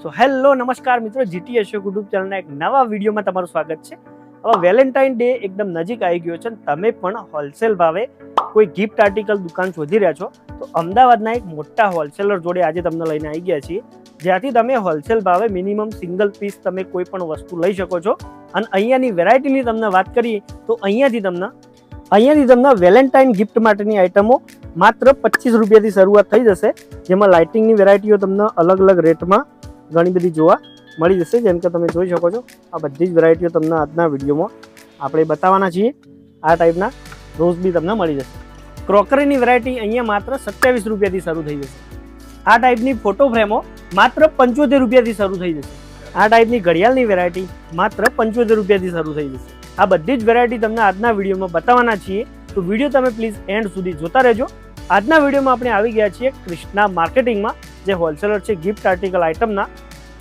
So hello નમસ્કાર મિત્રો, GT Ashok YouTube ચેનલના એક નવા વિડીયોમાં તમારું સ્વાગત છે. હવે વેલેન્ટાઇન ડે એકદમ નજીક આવી ગયો છે અને તમે પણ હોલસેલ ભાવે કોઈ ગિફ્ટ આર્ટિકલ દુકાન શોધી રહ્યા છો તો અમદાવાદના એક મોટા હોલસેલર જોડે આજે તમને લઈને આવી ગયા છીએ, જ્યાંથી તમે હોલસેલ ભાવે મિનિમમ સિંગલ પીસ તમે કોઈ પણ વસ્તુ લઈ શકો છો. અને અહીંયાની વેરાયટીની તમને વાત કરીએ તો અહીંયાથી તમને વેલેન્ટાઇન ગિફ્ટ માટેની આઇટમો માત્ર 25 રૂપિયાથી શરૂઆત થઈ જશે, જેમાં લાઇટિંગની વેરાયટીઓ તમને અલગ અલગ રેટમાં ઘણી બધી જોવા મળી જશે. જેમ કે તમે જોઈ શકો છો, આ બધી જ વેરાયટીઓ તમને આજના વિડીયોમાં આપણે બતાવવાના છીએ. આ ટાઈપના રોઝ બી તમને મળી જશે. ક્રોકરીની વેરાયટી અહીંયા માત્ર 27 રૂપિયાથી શરૂ થઈ જશે. આ ટાઈપની ફોટો ફ્રેમો માત્ર 75 રૂપિયાથી શરૂ થઈ જશે. આ ટાઈપની ઘડિયાળની વેરાયટી માત્ર 75 રૂપિયાથી શરૂ થઈ જશે. આ બધી જ વેરાયટી તમને આજના વિડીયોમાં બતાવવાના છીએ, તો વિડીયો તમે પ્લીઝ એન્ડ સુધી જોતા રહેજો. આજના વિડીયોમાં આપણે આવી ગયા છીએ કૃષ્ણા માર્કેટિંગમાં, જે હોલસેલર છે ગિફ્ટ આર્ટિકલ આઇટમના.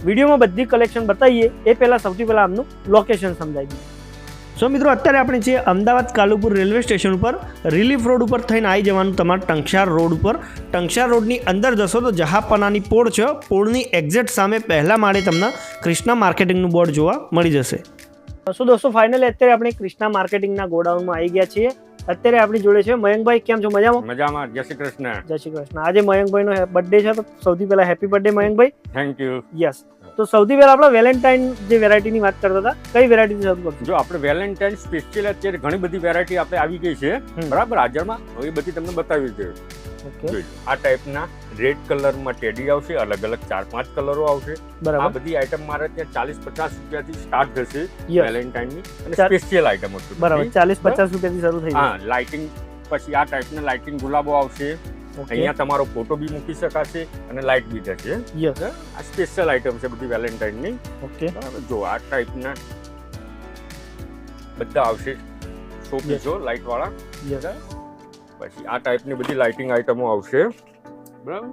વિડીયોમાં બધી કલેક્શન બતાવીએ એ પહેલાં સૌથી પહેલાં આમનું લોકેશન સમજાવી દઈએ. સો મિત્રો, અત્યારે આપણે છીએ અમદાવાદ કાલુપુર રેલવે સ્ટેશન ઉપર. રિલીફ રોડ ઉપર થઈને આવી જવાનું તમારે ટંકશાર રોડ ઉપર. ટંકશાર રોડની અંદર જશો તો જહાપનાની પોળ છે. પોળની એક્ઝેક્ટ સામે પહેલા માળે તમને કૃષ્ણા માર્કેટિંગનું બોર્ડ જોવા મળી જશે. સો દોસ્તો, ફાઇનલી અત્યારે આપણે કૃષ્ણા માર્કેટિંગના ગોડાઉનમાં આવી ગયા છીએ. અત્યારે આપણી જોડે છે મયંકભાઈ. કેમ છો? મજામાં? મજામાં. જય શ્રી કૃષ્ણ. જય શ્રી કૃષ્ણ. આજે મયંકભાઈનો બર્થડે છે, તો સૌથી પહેલા happy birthday Mayankbhai. Thank you. Yes. તો સૌથી પહેલા આપણે વેલેન્ટાઇન જે વેરાયટીની વાત કરતા હતા, કઈ વેરાયટી શરૂ કરશું? જો આપણે વેલેન્ટાઇન સ્પેશિયલ અત્યારે ઘણી બધી વેરાયટી આપણે આવી ગઈ છે, બરાબર, હાજરમાં. હવે એ બધી તમને બતાવી છે. આ ટાઈપના રેડ કલરમાં ટેડી આવશે, અલગ અલગ 4-5 કલરો આવશે. આ બધી આઈટમ મારે ત્યાં 40-50 રૂપિયાથી સ્ટાર્ટ થશે વેલેન્ટાઇનની, અને સ્પેશિયલ આઈટમો છે. બરાબર, 40-50 રૂપિયાથી શરૂ થઈ હા. લાઇટિંગ પછી આ ટાઈપના લાઇટિંગ ગુલાબો આવશે. અહીંયા તમારો ફોટો બી મૂકી શકાશે અને લાઇટ બી થશે. આ સ્પેશિયલ આઈટમ છે બધી વેલેન્ટાઇનની. ઓકે. બરાબર. જો આ ટાઈપના બધા આવશે શોપીસો લાઇટ વાળા. પછી આ ટાઈપની બધી લાઇટિંગ આઈટમો આવશે, બરાબર.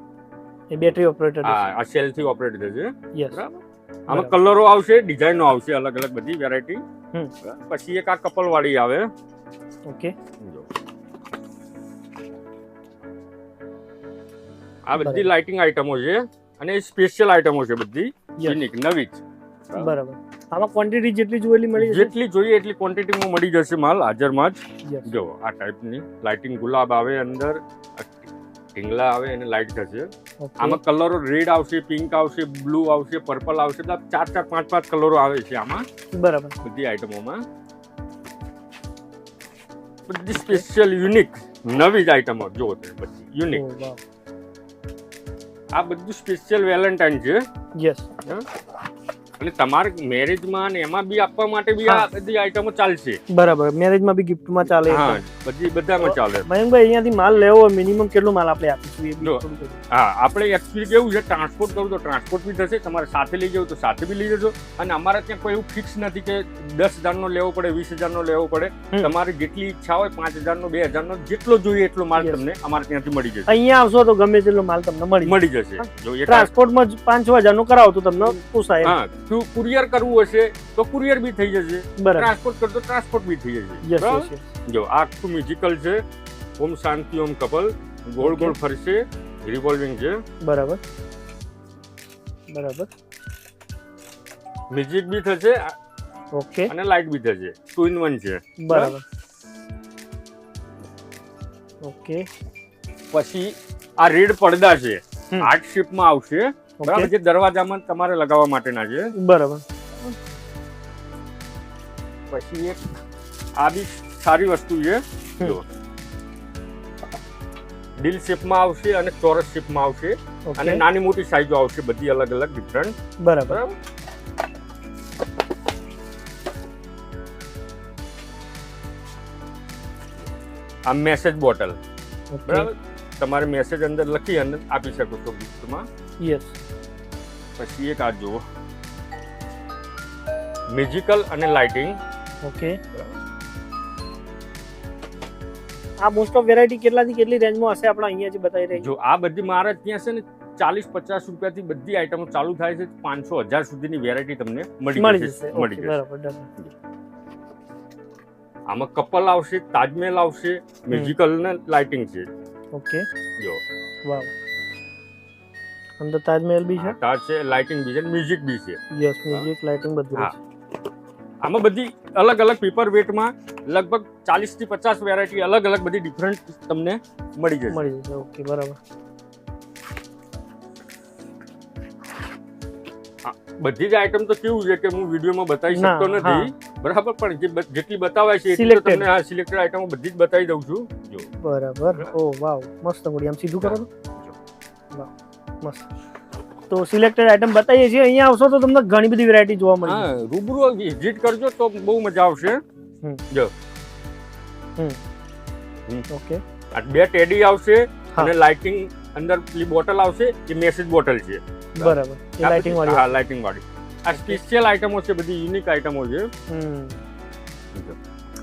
એ બેટરી ઓપરેટેડ. હા, આ સેલ થી ઓપરેટ થશે. બરાબર. આમાં કલરો આવશે, ડિઝાઇનો આવશે, અલગ અલગ બધી વેરાયટી. પછી એક આ કપલ વાળી આવે. ઓકે. આ બધી લાઇટિંગ આઈટમો છે અને સ્પેશિયલ આઈટમો છે, બધી યુનિક નવી જ. બરાબર. આમાં ક્વોન્ટિટી જેટલી જોઈએ એટલી મળી જશે? જેટલી જોઈએ એટલી ક્વોન્ટિટીમાં મળી જશે માલ હાજરમાં જ. જો આ ટાઈપની લાઇટિંગ ગુલાબ આવે, અંદર ઢીંગલા આવે અને લાઇટ થશે. આમાં કલરો રેડ આવશે, પિંક આવશે, બ્લુ આવશે, પર્પલ આવશે. 4-4, 5-5 કલરો આવે છે આમાં. બરાબર. બધી આઈટમોમાં બધી સ્પેશિયલ યુનિક નવી જ આઈટમો જો બધી યુનિક. આ બધું સ્પેશિયલ વેલેન્ટાઇન છે. યસ. અને તમારે મેરેજમાં ને એમાં બી આપવા માટે બી આ બધી આઈટમો ચાલશે. બરાબર. મેરેજમાં બી ગિફ્ટમાં ચાલે. હા, બધામાં ચાલે. મયંકભાઈ, અહીંયાથી માલ લેવો હોય મિનિમમ કેટલો માલ આપણે આપીશું? હા, આપણે એકચ્યુઅલી કેવું છે, ટ્રાન્સપોર્ટ કરવું તો ટ્રાન્સપોર્ટ બી થશે, તમારે સાથે લઈ જવું તો સાથે બી લઈ જજો. અને અમારે ત્યાં કોઈ એવું ફિક્સ નથી કે 10,000 નો લેવો પડે, 20,000 નો લેવો પડે. તમારે જેટલી ઈચ્છા હોય 5,000 નો, 2,000 નો, જેટલો જોઈએ એટલો માલ તમને અમારે ત્યાંથી મળી જશે. અહીંયા આવશો તો ગમે તેટલો માલ તમને મળી જશે. જો ટ્રાન્સપોર્ટમાં 5-6,000 નો કરાવો તો તમને પોસાય. હા, કુરિયર કરવું હશે તો કુરિયર બી થઈ જશે, ટ્રાન્સપોર્ટ કરતો ટ્રાન્સપોર્ટ બી થઈ જશે. જો આ આખું મ્યુઝિકલ છે. ઓમ શાંતિ ઓમ કપલ ગોળ ગોળ ફરશે, રિવોલ્વિંગ છે. બરાબર. બરાબર. મ્યુઝિક બી થશે. ઓકે. અને લાઇટ બી થશે. 2 in 1 છે. બરાબર. ઓકે. પછી આ રેડ પડદા છે, હાર્ટ શેપમાં આવશે, બરાબર, જે દરવાજામાં તમારે લગાવવા માટેના છે. બરાબર. પછી એક આ બી સારી વસ્તુ છે. જો દિલ શેપમાં આવશે અને ચોરસ શેપમાં આવશે, અને નાની મોટી સાઈઝો આવશે, બધી અલગ અલગ ડિફરન્ટ. બરાબર. આ મેસેજ બોટલ, બરાબર, તમારે મેસેજ અંદર લખી અને આપી શકો છો ગિફ્ટમાં. યસ. પછી એક આ જુઓ, મ્યુઝિકલ અને લાઇટિંગ. ઓકે. આ મોસ્ટ ઓફ વેરાયટી કેટલાથી કેટલી રેન્જમાં હશે આપણે અહીંયા જે બતાવી રહી? જો આ બધી મારે ત્યાં છે ને 40-50 રૂપિયાથી બધી આઈટમો ચાલુ થાય છે. 500-1000 સુધીની વેરાયટી તમને મળી જશે. બરાબર. આમાં કપલ આવશે, તાજમહેલ આવશે, મ્યુઝિકલ ને લાઇટિંગ છે. ઓકે. જો વાવ. અંદર તાજમહેલ બી છે, તાજ છે, લાઇટિંગ બી છે, મ્યુઝિક બી છે. યસ મ્યુઝિક લાઇટિંગ બધું હા. છે. આમાં બધી અલગ અલગ પેપર વેટમાં લગભગ 40 થી 50 વેરાયટી અલગ અલગ બધી ડિફરન્ટ તમને મળી જશે. મળી જશે. ઓકે બરાબર. બધી જ આઈટમ તો કેવું છે કે હું વિડીયોમાં બતાવી શકતો ના, નથી, બરાબર, પણ જેટલી બતાવાય છે એટલી તો Selected. તમને સિલેક્ટેડ આઈટમો બધી જ બતાવી દઉં છું. જો બરાબર. ઓ વાવ મસ્ત મૂડી આમ સીધું કરો તો. જો. વાવ મસ્ત. તો સિલેક્ટેડ આઈટમ બતાવીએ છીએ. અહીંયા આવશો તો તમને ઘણી બધી વેરાયટી જોવા મળી હા, રૂબરૂ વિઝિટ કરજો તો બહુ મજા આવશે. જો ઓકે. આ 2 ટેડી આવશે હા. અને લાઇટિંગ અંદર પેલી બોટલ આવશે, એ મેસેજ બોટલ છે. બરાબર. એ લાઇટિંગ વાળી. હા, લાઇટિંગ વાળી. આ સ્પેશિયલ આઈટમો છે, બધી યુનિક આઈટમો છે. જો.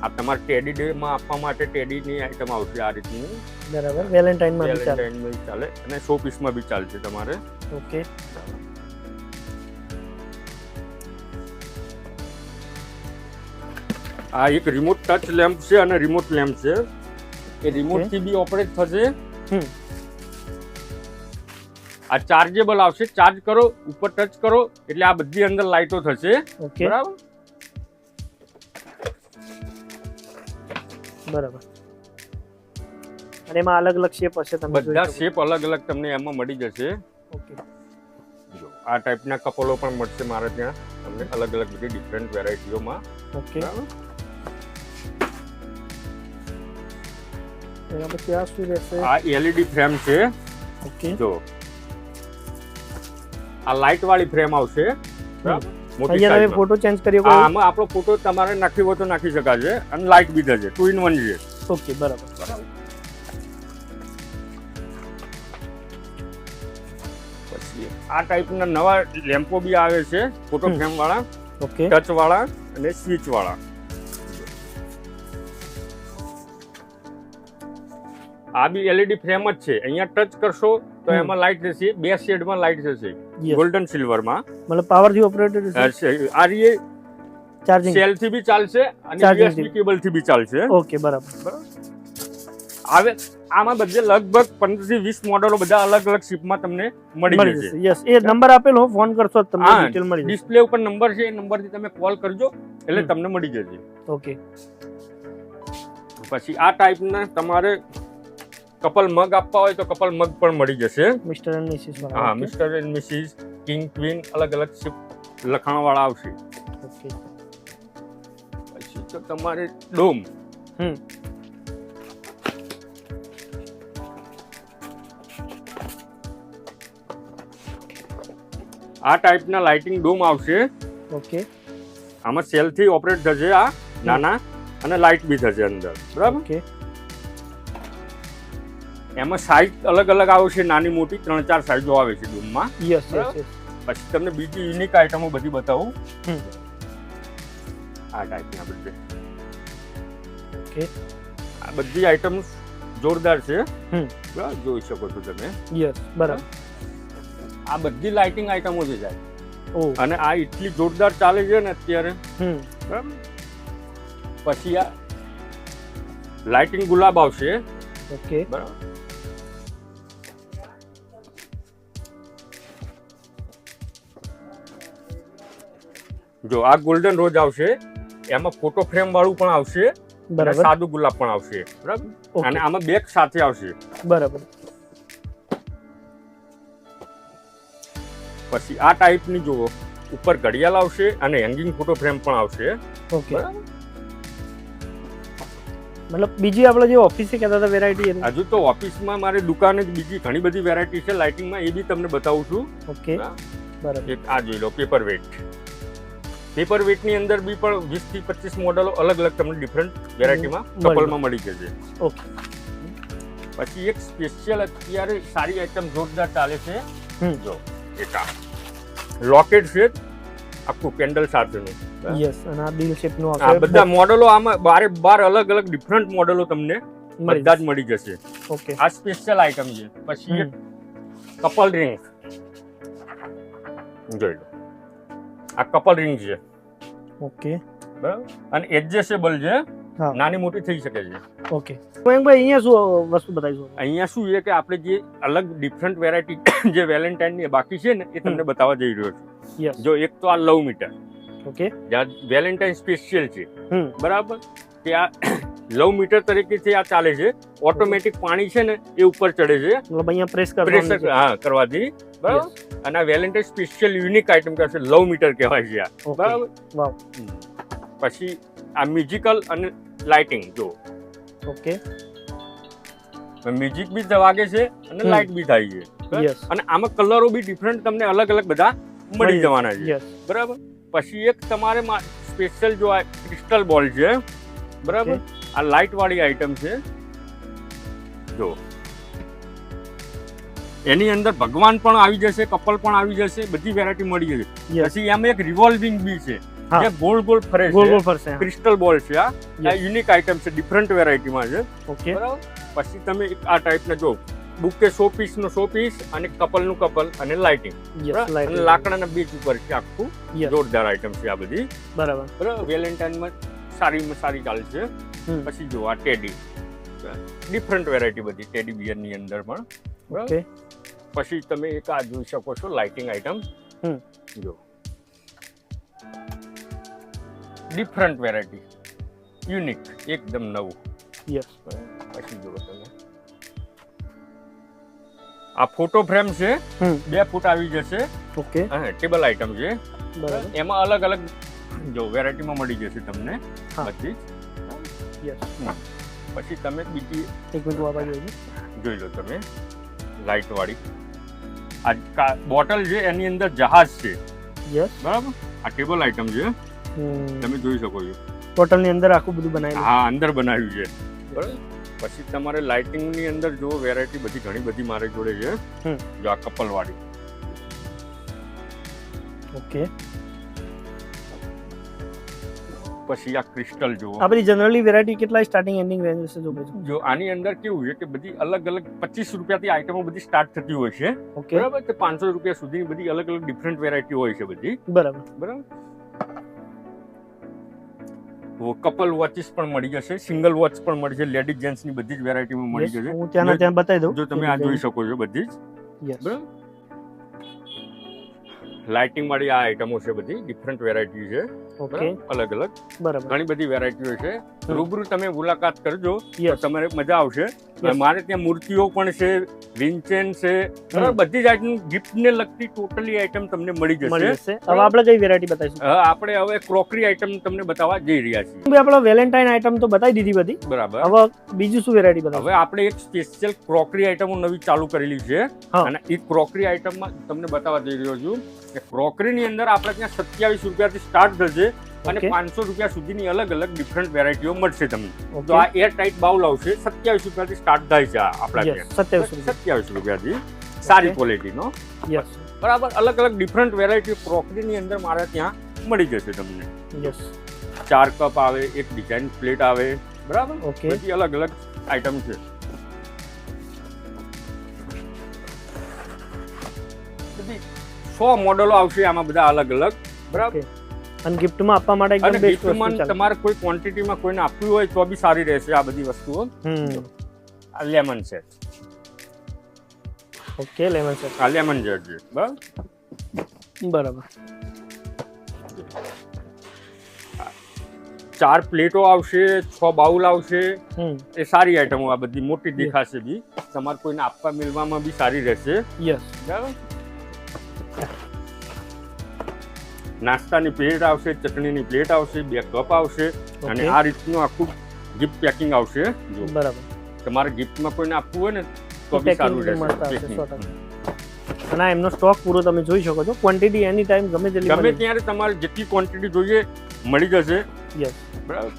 આ તમારે ટેડી ડે માં આપવા માટે ટેડી ની આઈટમ આવશે આ રીતની. બરાબર. વેલેન્ટાઇન માં બી ચાલે. વેલેન્ટાઇન માં ચાલે અને શો પીસ માં બી ચાલશે તમારે. ઓકે. આ એક રિમોટ ટચ લેમ્પ છે અને રિમોટ લેમ્પ છે. એ રિમોટ થી બી ઓપરેટ થશે. આ ચાર્જેબલ આવશે. ચાર્જ કરો, ઉપર ટચ કરો એટલે આ બધી અંદર લાઈટો થશે. ઓકે. બરાબર. બરાબર. અને એમાં અલગ અલગ શેપ હશે, તમે જોઈ બધા શકો. શેપ અલગ અલગ તમને એમાં મળી જશે. ઓકે. જો આ ટાઈપના કપલો પણ મળશે મારે ત્યાં તમને અલગ અલગ બધી ડિફરન્ટ વેરાયટીઓમાં. ઓકે. બરાબર. એના પછી આ શું રહેશે? આ LED ફ્રેમ છે. ઓકે. જો આ લાઇટ વાળી ફ્રેમ આવશે. બરાબર. મોટી અહીંયા તમે સાઈઝમાં. ફોટો ચેન્જ કરી શકો. આમાં આપણો ફોટો તમારે નાખવી હોય તો નાખી શકાશે અને લાઇટ બી થશે. 2 in 1 છે. ઓકે બરાબર. પછી આ ટાઈપના નવા લેમ્પો બી આવે છે, ફોટો ફ્રેમ વાળા, ઓકે. ટચ વાળા અને સ્વિચ વાળા. આ બી LED ફ્રેમ જ છે. અહીંયા ટચ કરશો તો એમાં લાઇટ થશે. 2 શેડમાં લાઇટ થશે, Yes. ગોલ્ડન સિલ્વરમાં. મતલબ પાવર થી ઓપરેટેડ છે. આ રીએ ચાર્જિંગ. સેલ થી બી ચાલશે અને Charging USB કેબલ થી બી ચાલશે. ઓકે બરાબર. આવે આમાં બધે લગભગ 15 થી 20 મોડેલો બધા અલગ અલગ શિપમાં તમને મળી મળી જશે. જશે. યસ એ નંબર આપેલો ફોન કરશો તો તમને હા, ડિટેલ મળી જશે. ડિસ્પ્લે ઉપર નંબર છે, એ નંબર થી તમે કોલ કરજો એટલે તમને મળી જશે. ઓકે. પછી આ ટાઈપના તમારે કપલ મગ આપવા હોય તો કપલ મગ પણ મળી જશે. મિસ્ટર એન્ડ મિસિસ હા, વાળા. Mister and Mrs, king, queen અલગ અલગ શિપ લખાણ વાળા આવશે. ઓકે. પછી તો તમારે ડોમ. આ ટાઈપના લાઇટિંગ ડોમ આવશે. ઓકે. આમાં સેલ થી ઓપરેટ થશે. આ નાના અને લાઇટ બી થશે અંદર. બરાબર. ઓકે. એમાં સાઈઝ અલગ અલગ આવશે, નાની મોટી 3-4 સાઈઝો આવે છે ડોમમાં. યસ બરાબર. યસ. પછી તમને બીજી યુનિક આઈટમો બધી બતાવું. આ ટાઈપના બધી. ઓકે. આ બધી આઈટમ જોરદાર છે. બરાબર, જોઈ શકો છો તમે. યસ બરાબર. આ બધી લાઇટિંગ આઈટમો છે સાહેબ. ઓ. અને આ એટલી જોરદાર ચાલે છે ને અત્યારે. બરાબર. પછી આ લાઇટિંગ ગુલાબ આવશે. ઓકે. બરાબર. જો આ ગોલ્ડન રોઝ આવશે. એમાં ફોટો ફ્રેમ વાળું પણ આવશે અને બરાબર. સાદું ગુલાબ પણ આવશે. બરાબર. ઓકે. અને આમાં બેગ સાથે આવશે. બરાબર. પછી આ ટાઈપની જુઓ, ઉપર ઘડિયાળ આવશે અને હેંગિંગ ફોટો ફ્રેમ પણ આવશે. ઓકે. બરાબર. મતલબ બીજી આપણે જે ઓફિસે કહેતા હતા વેરાયટી હજુ તો ઓફિસમાં મારે દુકાને જ બીજી ઘણી બધી વેરાયટી છે લાઇટિંગમાં, એ બી તમને બતાવું છું. ઓકે. બરાબર. એક આ જોઈ લો, પેપર વેટ. પેપર વેટ ની અંદર બી પણ 20 થી 25 મોડેલો અલગ અલગ તમને ડિફરન્ટ વેરાયટીમાં કપલમાં મળી જશે. ઓકે. પછી એક સ્પેશિયલ અત્યારે સારી આઈટમ જોરદાર ચાલે છે. જો એક આ લોકેટ છે, આખું કેન્ડલ સાથેનું. યસ. અને આ દિલ શેપ નું આ બધા મોડેલો આમાં 12 અલગ અલગ ડિફરન્ટ મોડેલો તમને મળી બધા જ મળી જશે. ઓકે. આ સ્પેશિયલ આઈટમ છે. પછી એક કપલ રિંગ જોઈ લો. આ કપલ રિંગ છે. ઓકે. બરાબર. અને એડજસ્ટેબલ છે. હા. નાની મોટી થઈ શકે છે. ઓકે મયંકભાઈ અહીંયા શું વસ્તુ બતાવીશું? અહીંયા શું છે કે આપણે જે અલગ ડિફરન્ટ વેરાયટી જે વેલેન્ટાઇન ની બાકી છે ને એ તમને બતાવવા જઈ રહ્યો છું. યસ. જો એક તો આ લવ મીટર, ઓકે. જ્યાં વેલેન્ટાઇન સ્પેશિયલ છે, બરાબર, કે આ લવ મીટર તરીકેથી આ ચાલે છે. ઓટોમેટિક પાણી છે ને એ ઉપર ચડે છે, મતલબ અહીંયા પ્રેસ પ્રેશર કરવાથી, બરાબર. અને આ વેલેન્ટાઇન સ્પેશિયલ યુનિક આઇટમ કહેવાય છે, લવ મીટર કહેવાય છે આ, બરાબર. વાવ. પછી આ મ્યુઝિકલ અને લાઇટિંગ જો, ઓકે. મ્યુઝિક બી વાગે છે અને લાઇટ બી થાય છે, યસ. અને આમાં કલરો બી ડિફરન્ટ તમને અલગ અલગ બધા મળી જવાના છે, યસ. બરાબર. પછી એક તમારે સ્પેશિયલ જો આ ક્રિસ્ટલ બોલ છે, બરાબર, આ લાઇટ વાળી આઈટમ છે. જો એની અંદર ભગવાન પણ આવી જશે, કપલ પણ આવી જશે, બધી વેરાયટી મળી જશે. પછી આમાં એક રિવોલ્વિંગ બી છે જે ગોળ ગોળ ફરે છે, ગોળ ગોળ ફરશે. ક્રિસ્ટલ બોલ છે. આ યુનિક આઈટમ છે, ડિફરન્ટ વેરાયટીમાં છે, ઓકે. બરાબર. પછી તમે આ ટાઈપના જો બુકે શો પીસ નો શો પીસ અને કપલ નું કપલ અને લાઇટિંગ, અને લાકડાના બેઝ ઉપર છે, આખું જોરદાર આઈટમ છે આ બધી, બરાબર. બરાબર. વેલેન્ટાઇન માં સારી ચાલશે. પછી જો આ ટેડી, ડિફરન્ટ વેરાયટી બધી ટેડી બિયર ની અંદર પણ, ઓકે. પછી તમે એક આ જોઈ શકો છો લાઇટિંગ આઈટમ, જો ડિફરન્ટ વેરાયટી, યુનિક, એકદમ નવું. યસ. પછી જો તમે આ ફોટો ફ્રેમ છે, 2 ફૂટ આવી જશે, ઓકે. ટેબલ આઈટમ છે, બરાબર. એમાં અલગ અલગ જો વેરાયટીમાં મળી જશે તમને બધી. યસ. પછી તમે બીજી એક મિનિટ વાપા જોઈ લો તમે, લાઇટ વાળી આ બોટલ છે, એની અંદર જહાજ છે, યસ, બરાબર. આ ટેબલ આઈટમ છે, તમે જોઈ શકો છો. બોટલ ની અંદર આખું બધું બનાવ્યું. હા, અંદર બનાવ્યું છે, બરાબર. પછી તમારે લાઇટિંગ ની અંદર જો વેરાયટી બધી ઘણી બધી મારી જોડે છે. જો આ કપલ વાળી, ઓકે. પછી આ ક્રિસ્ટલ જો, આ બધી જનરલી વેરાયટી કેટલા સ્ટાર્ટિંગ એન્ડિંગ રેન્જ હશે? જો આની અંદર કેવું છે કે બધી અલગ અલગ 25 રૂપિયાથી આઈટમો બધી સ્ટાર્ટ થતી હોય છે, ઓકે. બરાબર. તો 500 રૂપિયા સુધીની બધી અલગ અલગ ડિફરન્ટ વેરાયટી હોય છે બધી, બરાબર. બરાબર. કપલ વોચીસ પણ મળી જશે, સિંગલ વોચ પણ મળી જશે, લેડીઝ જેન્ટ્સ ની બધી જ વેરાયટીમાં મળી જશે. હું ત્યાં બતાવી દઉં. જો તમે આ જોઈ શકો છો બધી જ, બરાબર. લાઇટિંગ વાળી આ આઈટમો છે, બધી ડિફરન્ટ વેરાયટી છે, ઓકે. અલગ અલગ, બરાબર. ઘણી બધી વેરાયટીઓ છે. રૂબરૂ તમે મુલાકાત કરજો તો તમારે મજા આવશે. Yes. મારે ત્યાં મૂર્તિઓ પણ છે, વિન્ચેન છે, બરાબર. બધી જ આઈટમ ગિફ્ટ ને લગતી ટોટલી આઈટમ તમને મળી જશે. હવે આપણે કઈ વેરાયટી બતાવીશું? આપણે હવે ક્રોકરી આઈટમ તમને બતાવવા જઈ રહ્યા છીએ. ભાઈ આપણે વેલેન્ટાઇન આઈટમ તો બતાવી દીધી બધી, બરાબર. હવે બીજું શું વેરાયટી બતાવો? હવે આપણે એક સ્પેશિયલ ક્રોકરી આઈટમો નવી ચાલુ કરેલી છે, અને એ ક્રોકરી આઈટમમાં તમને બતાવવા જઈ રહ્યો છું કે ક્રોકરી ની અંદર આપણે ત્યાં 27 રૂપિયાથી સ્ટાર્ટ થશે અને 500 રૂપિયા સુધીની અલગ અલગ ડિફરન્ટ વેરાયટીઓ મળશે તમને. તો આ એર ટાઇટ બાઉલ આવશે, 27 રૂપિયાથી સ્ટાર્ટ થાય છે આપણા ત્યાં, 27 રૂપિયાથી, સારી ક્વોલિટીનો, બરાબર. અલગ અલગ ડિફરન્ટ વેરાયટી ક્રોકરી ની અંદર મારે ત્યાં મળી જશે તમને. 4 કપ આવે, એક ડિઝાઇન પ્લેટ આવે, બરાબર. બધી અલગ અલગ આઈટમ છે. બધી 100 મોડલો આવશે આમાં, બધા અલગ અલગ, બરાબર. અને ગિફ્ટમાં આપવા માટે એકદમ બેસ્ટ વસ્તુ છે. તમારે કોઈ ક્વોન્ટિટીમાં કોઈને આપવું હોય તો બી સારી રહેશે આ બધી વસ્તુઓ. આ lemon set, okay. Lemon set, આ લેમન જેટ છે, બરાબર. 4 પ્લેટો આવશે, 6 બાઉલ આવશે, એ સારી આઈટમો. આ બધી મોટી દેખાશે બી, તમારે કોઈને આપવા મેળવામાં બી સારી રહેશે, બરાબર. નાસ્તાની પ્લેટ આવશે, ચટણીની પ્લેટ આવશે, 2 કપ આવશે, અને આ રીતનું આખું ગિફ્ટ પેકિંગ આવશે. જો બરાબર, તમારે ગિફ્ટમાં કોઈને આપવું હોય ને તો બી સારું રહેશે. અને એમનો સ્ટોક પૂરો તમે જોઈ શકો છો. ક્વોન્ટિટી એની ટાઈમ ગમે ત્યારે તમારે જેટલી ક્વોન્ટિટી જોઈએ મળી જશે, બરાબર.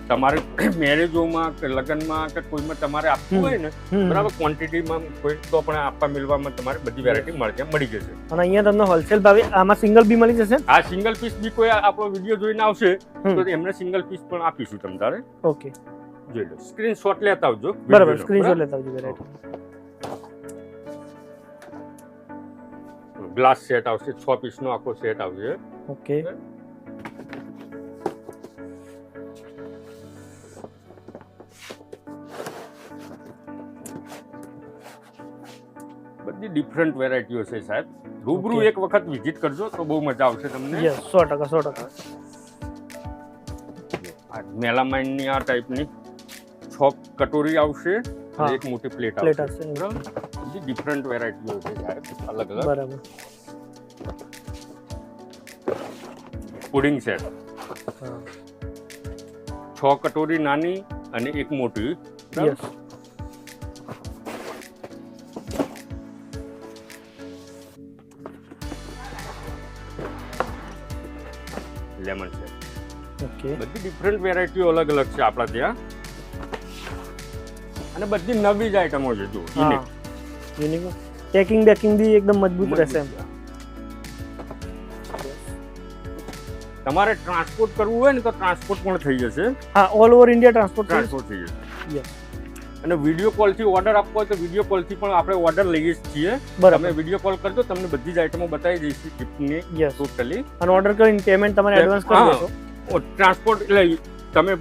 તમારે મેરેજોમાં કે લગ્નમાં કે કોઈમાં તમારે આપવું હોય ને, બરાબર, ક્વોન્ટિટીમાં કોઈ તો પણ આપવા મેળવામાં તમારે બધી વેરાયટી મળી જશે. અને અહીંયા તમને હોલસેલ ભાવે આમાં સિંગલ બી મળી જશે. આ સિંગલ પીસ બી કોઈ આપણો વિડીયો જોઈને આવશે તો એમને સિંગલ પીસ પણ આપીશું તમારે. ઓકે, જોઈ લો, સ્ક્રીનશોટ લેતા આવજો. બરાબર, સ્ક્રીનશોટ લેતા આવજો. વેરાયટી ગ્લાસ સેટ આવશે, 6 પીસનો આખો સેટ આવશે, ઓકે. બધી ડિફરન્ટ વેરાયટીઓ છે સાહેબ. રૂબરૂ Okay. એક વખત વિઝિટ કરજો તો બહુ મજા આવશે તમને. યસ 100%. આ મેલામાઇનની આ ટાઈપની 6 કટોરી આવશે હા. અને એક મોટી પ્લેટ પ્લેટ આવશે. હશે બરાબર, બધી ડિફરન્ટ વેરાયટીઓ છે સાહેબ, અલગ અલગ. બરાબર. પુડિંગ સેટ હા 6 કટોરી નાની અને એક મોટી. બરાબર? Yes lemon set. ઓકે બધી ડિફરન્ટ વેરાયટીઓ અલગ અલગ છે આપણા ત્યાં, અને બધી નવી જ આઈટમો છે. જો હા unique. યુનિક પેકિંગ બેકિંગ બી એકદમ મજબૂત રહેશે એમ. તમારે ટ્રાન્સપોર્ટ કરવું હોય ને તો ટ્રાન્સપોર્ટ પણ થઈ જશે. હા ઓલ ઓવર ઇન્ડિયા ટ્રાન્સપોર્ટ થઈ ટ્રાન્સપોર્ટ થઈ જશે. યસ અને વિડીયો કોલથી ઓર્ડર આપવો હોય તો વિડીયો કોલથી પણ આપણે ઓર્ડર લઈએ જ છીએ. બરાબર. તમે વિડીયો કોલ કરજો, તમને બધી જ આઈટમો બતાવી દઈશું ગિફ્ટની યસ ટોટલી. અને ઓર્ડર કરીને પેમેન્ટ તમારે એડવાન્સ કરી દેશો. ટ્રાન્સપોર્ટ એટલે તમે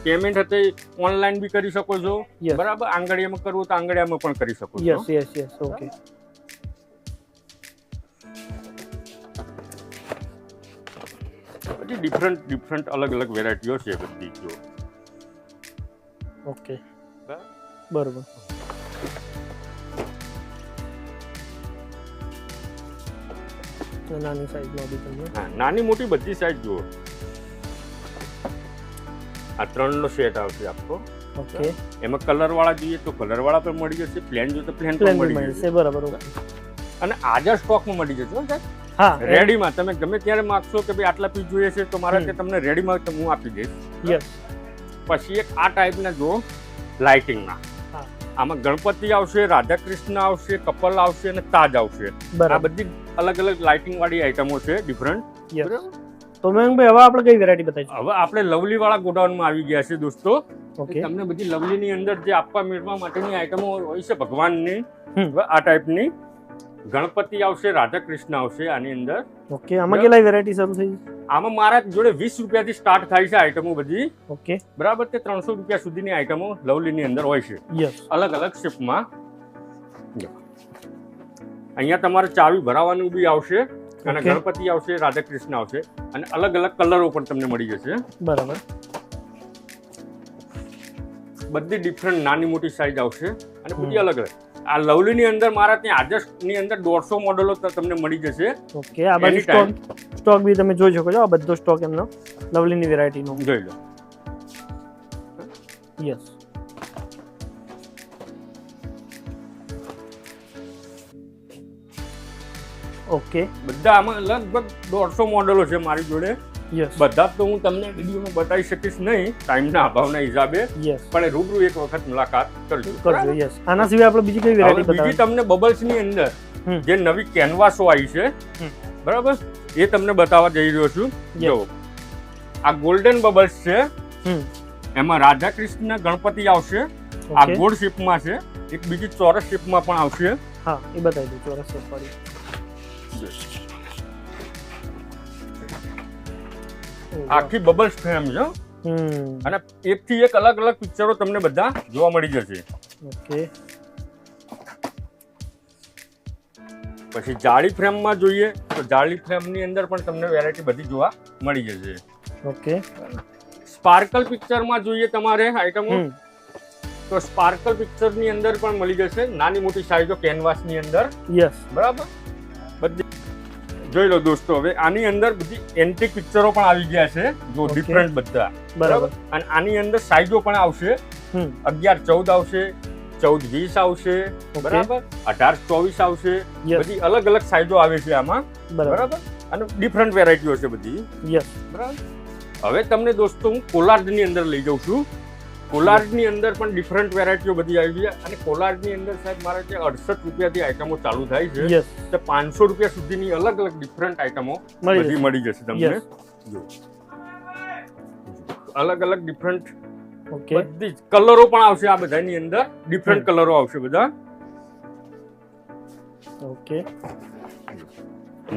પેમેન્ટ હતી ઓનલાઈન બી કરી શકો છો. Yes. બરાબર, આંગળીયામાં કરવું તો આંગળીયામાં પણ કરી શકો છો. Yes okay. બધી ડિફરન્ટ અલગ અલગ વેરાયટીઓ છે બધી. જો ઓકે બરાબર. બરોબર. નાની સાઈઝમાં બી તમને હા, નાની મોટી બધી સાઈઝ જુઓ. આ 3 નો સેટ આવશે આખો. ઓકે એમાં કલર વાળા જોઈએ તો કલર વાળા પણ મળી જશે, પ્લેન જોઈએ તો પ્લેન પ્લેન પણ બી મળી મળશે. જશે. બરાબર ઓકે. અને હાજર સ્ટોકમાં મળી જશે હો સાહેબ. હા રેડીમાં તમે ગમે ત્યારે માગશો કે ભાઈ આટલા પીસ જોઈએ છે તો મારા ત્યાં તમને રેડીમાં હું આપી દઈશ. યસ પછી એક આ ટાઈપના જો લાઇટિંગના, હા આમાં ગણપતિ આવશે, રાધા કૃષ્ણ આવશે, કપલ આવશે અને તાજ આવશે. આ બરાબર. બધી અલગ અલગ લાઇટિંગ વાળી આઈટમો છે ડિફરન્ટ. યસ તો મેં ભાઈ હવે આપણે કઈ વેરાયટી બતાવી હવે આપણે લવલી વાળા ગોડાઉનમાં આવી ગયા છે દોસ્તો. ઓકે તમને બધી લવલી ની અંદર જે આપવા મેળવા માટેની આઈટમો હોય છે ભગવાનની, હમ. હવે આ ટાઈપની ગણપતિ આવશે, રાધા કૃષ્ણ આવશે આની અંદર. ઓકે આમાં કેટલા વેરાયટી શરૂ થઈ? આમાં મારા જોડે 20 રૂપિયાથી સ્ટાર્ટ થાય છે આઈટમો બધી. ઓકે બરાબર, તે 300 રૂપિયા સુધીની આઈટમો લવલીની અંદર હોય છે, યસ અલગ અલગ શેપમાં. અહીંયા તમારે ચાવી ભરાવાનું બી આવશે, અને Okay. ગણપતિ આવશે, રાધા કૃષ્ણ આવશે, અને અલગ અલગ કલરો પણ તમને મળી જશે. બરાબર. બધી ડિફરન્ટ નાની મોટી સાઈઝ આવશે અને બધી અલગ અલગ. આ લવલીની અંદર મારા ત્યાં આજની અંદર 150 મોડેલો તમને મળી જશે. ઓકે આ બાજુ Anytime. સ્ટોક બી તમે જોઈ શકો છો. આ બધો સ્ટોક એમનો લવલીની વેરાયટીનો. જોઈ લો. યસ ઓકે બધા આમાં લગભગ 150 મોડેલો છે મારી જોડે. યસ બધા તો હું તમને વિડીયોમાં બતાવી શકીશ નહીં ટાઈમના અભાવના હિસાબે, યસ પણ રૂબરૂ એક વખત મુલાકાત કરજો. કરજો. યસ આના સિવાય આપણે બીજી કઈ હવે વેરાયટી બીજી બતાવો? તમને બબલ્સ ની અંદર હમ. જે નવી કેનવાસો આવી છે, હમ. બરાબર, એ તમને બતાવવા જઈ રહ્યો છું. Yes. જો આ ગોલ્ડન બબલ્સ છે, હમ એમાં રાધા કૃષ્ણ ગણપતિ આવશે. આ ઓકે ગોળ શેપમાં છે, એક બીજી ચોરસ શેપમાં પણ આવશે. હા એ બતાવી દો ચોરસ શેપ વાળી. આખી બબલ્સ ફ્રેમ છે, હમ અને એકથી એક અલગ અલગ પિક્ચરો તમને બધા જોવા મળી જશે. ઓકે પછી જાળી ફ્રેમમાં જોઈએ તો જાળી ફ્રેમની અંદર પણ તમને વેરાયટી બધી જોવા મળી જશે. ઓકે સ્પાર્કલ પિક્ચરમાં જોઈએ તમારે આઈટમો હમ તો સ્પાર્કલ પિક્ચરની અંદર પણ મળી જશે, નાની મોટી સાઈઝો કેનવાસની અંદર. યસ બરાબર, બધી જોઈ લો દોસ્તો. હવે આની અંદર બધી એન્ટિક પિક્ચરો પણ આવી ગયા છે, જો Okay. ડિફરન્ટ બધા. બરાબર. અને આની અંદર સાઈઝો પણ આવશે, હમ 11 14 આવશે, 14 20 આવશે, બરાબર, 18 24 આવશે. યસ બધી અલગ અલગ સાઈઝો આવે છે આમાં. બરાબર. બરાબર, અને ડિફરન્ટ વેરાયટીઓ છે બધી. યસ બરાબર. હવે તમને દોસ્તો હું કોલાર્ડની અંદર લઈ જાઉં છું. કોલાર્ડની અંદર પણ ડિફરન્ટ વેરાયટીઓ બધી આવી છે, અને કોલાર્ડની અંદર સાહેબ મારા ત્યાં 68 રૂપિયાથી આઈટમો ચાલુ થાય છે, યસ તો 500 રૂપિયા સુધીની અલગ અલગ ડિફરન્ટ આઈટમો મળી બધી જશે. મળી જશે તમને. યસ જો અલગ અલગ ડિફરન્ટ ઓકે બધી કલરો પણ આવશે, આ બધાની અંદર ડિફરન્ટ કલરો આવશે બધા. ઓકે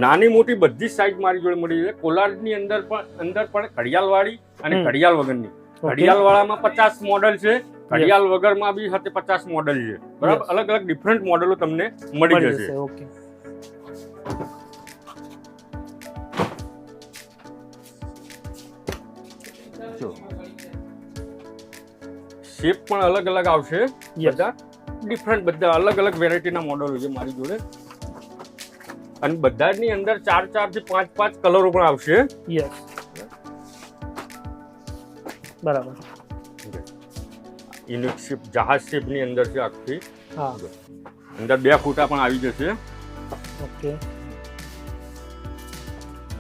નાની મોટી બધી સાઈઝ મારી જોડે મળી જશે. કોલાર્ડની અંદર પણ ઘડિયાળ વાળી અને હમ. ઘડિયાળ વગરની ઘડિયાળ વાળામાં 50 મોડલ છે, ઘડિયાળ વગરમાં બી સાથે 50 મોડલ છે, બરાબર. અલગ અલગ ડિફરન્ટ મોડલો તમને મળી જશે. ઓકે. શેપ પણ અલગ અલગ આવશે, બધા ડિફરન્ટ, બધા અલગ અલગ વેરાયટીના મોડલો છે મારી જોડે. અને બધાની અંદર 4 થી 5 કલરો પણ આવશે. યસ, બરાબર. યુનિક શેપ, જહાજ શેપ ની અંદર છે આખી. હા, અંદર 2 ફૂટા પણ આવી જશે. ઓકે.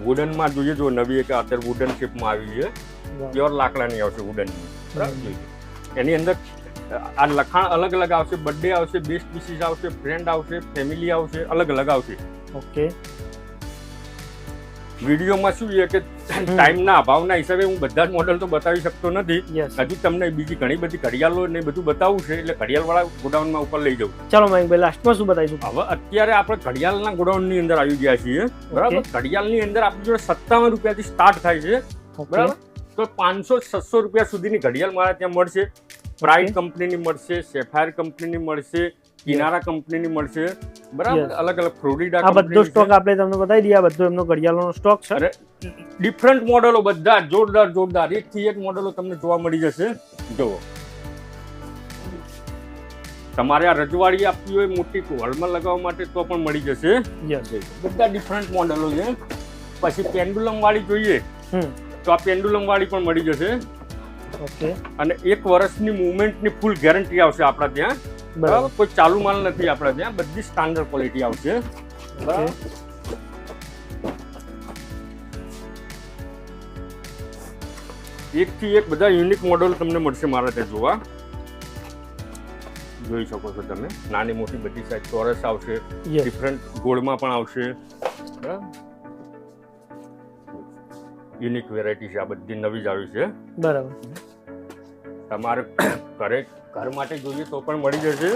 વુડન માં જોઈએ જો નવી એક અત્યારે વુડન શેપ માં આવી છે, પ્યોર લાકડાની આવશે વુડન ની, બરાબર. એની અંદર આ લખાણ અલગ અલગ આવશે, બર્થડે આવશે, બેસ્ટ વિશિસ આવશે, ફ્રેન્ડ આવશે, ફેમિલી આવશે, અલગ અલગ આવશે. ઓકે. વિડીયોમાં શું છે કે ટાઈમના અભાવના હિસાબે હું બધા જ મોડલ તો બતાવી શકતો નથી. હજુ તમને બીજી ઘણી બધી ઘડિયાળો ને બધું બતાવવું છે, એટલે ઘડિયાળવાળા ગોડાઉનમાં ઉપર લઈ જવું. ચાલો મયંકભાઈ, લાસ્ટમાં શું બતાવીશું? હવે અત્યારે આપણે ઘડિયાળના ગોડાઉનની અંદર આવી ગયા છીએ, બરાબર. ઘડિયાળની અંદર આપણી જોડે 57 રૂપિયાથી સ્ટાર્ટ થાય છે, બરાબર. તો 500-600 રૂપિયા સુધીની ઘડિયાળ મારા ત્યાં મળશે. પ્રાઇડ કંપનીની મળશે, સેફાયર કંપનીની મળશે, કિનારા કંપનીની મળશે, બરાબર. અલગ અલગ ફ્લોરિડા, આ બધો સ્ટોક આપણે તમને બતાવી દઈએ. આ બધો એમનો ઘડિયાળનો સ્ટોક છે. ડિફરન્ટ મોડલો બધા જોરદાર એકથી એક મોડલો તમને જોવા મળી જશે. જુઓ, તમારે આ રજવાડી આપવી હોય મોટી હોલમાં લગાવવા માટે તો પણ મળી જશે. બધા ડિફરન્ટ મોડલો છે. પછી પેન્ડુલમ વાળી જોઈએ તો આ પેન્ડુલમ વાળી પણ મળી જશે. ઓકે. અને 1 વર્ષની મૂવમેન્ટની ફૂલ ગેરંટી આવશે આપણા ત્યાં, બરાબર. કોઈ ચાલુ માલ નથી આપણા ત્યાં, બધી સ્ટાન્ડર્ડ ક્વોલિટી આવશે, બરાબર. એકથી એક બધા યુનિક મોડલ તમને મળશે મારા ત્યાં જોવા. જોઈ શકો છો તમે, નાની મોટી બધી સાઈઝ ચોરસ આવશે, ડિફરન્ટ ગોળમાં પણ આવશે, બરાબર. યુનિક વેરાયટી છે, આ બધી નવી જ આવી છે, બરાબર. તમારે ઘર માટે જોઈએ તો પણ મળી જશે.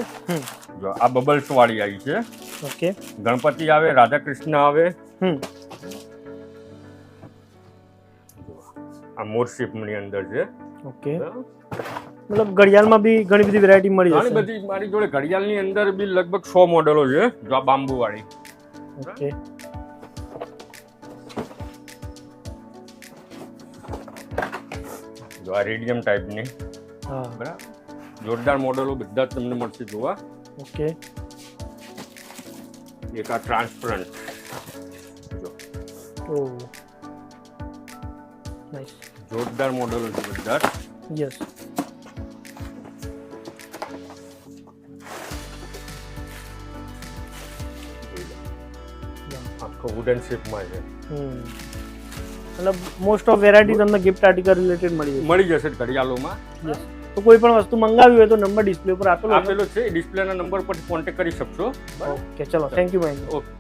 જો આ બબલ્સ વાળી આવી છે. ઓકે. ગણપતિ આવે, રાધા કૃષ્ણ આવે. આ મોર શેપ ની અંદર છે. ઓકે. મતલબ ઘડિયાળમાં બી ઘણી બધી વેરાયટી મળી જશે. ઘણી બધી મારી જોડે ઘડિયાળની અંદર બી લગભગ 100 મોડલો છે. જો આ બાંબુ વાળી. ઓકે. જો આ રેડિયમ ટાઈપની, હા, બરાબર. જોરદાર મોડલો બધા તમને મળશે જોવા. ઓકે. એક આ ટ્રાન્સપરન્ટ, જો ઓ નાઈસ, જોરદાર મોડલો છે બધા. યસ. આખો વુડન શેપમાં છે. મતલબ મોસ્ટ ઓફ વેરાયટી તમને ગિફ્ટ આર્ટિકલ રિલેટેડ મળી જશે ઘડિયાળોમાં. યસ. તો કોઈ પણ વસ્તુ મંગાવી હોય તો નંબર ડિસ્પ્લે પર આપેલો છે, ડિસ્પ્લેના નંબર પર કોન્ટેક્ટ કરી શકશો. ઓકે, ચલો, થેન્ક યુ ભાઈ. ઓકે.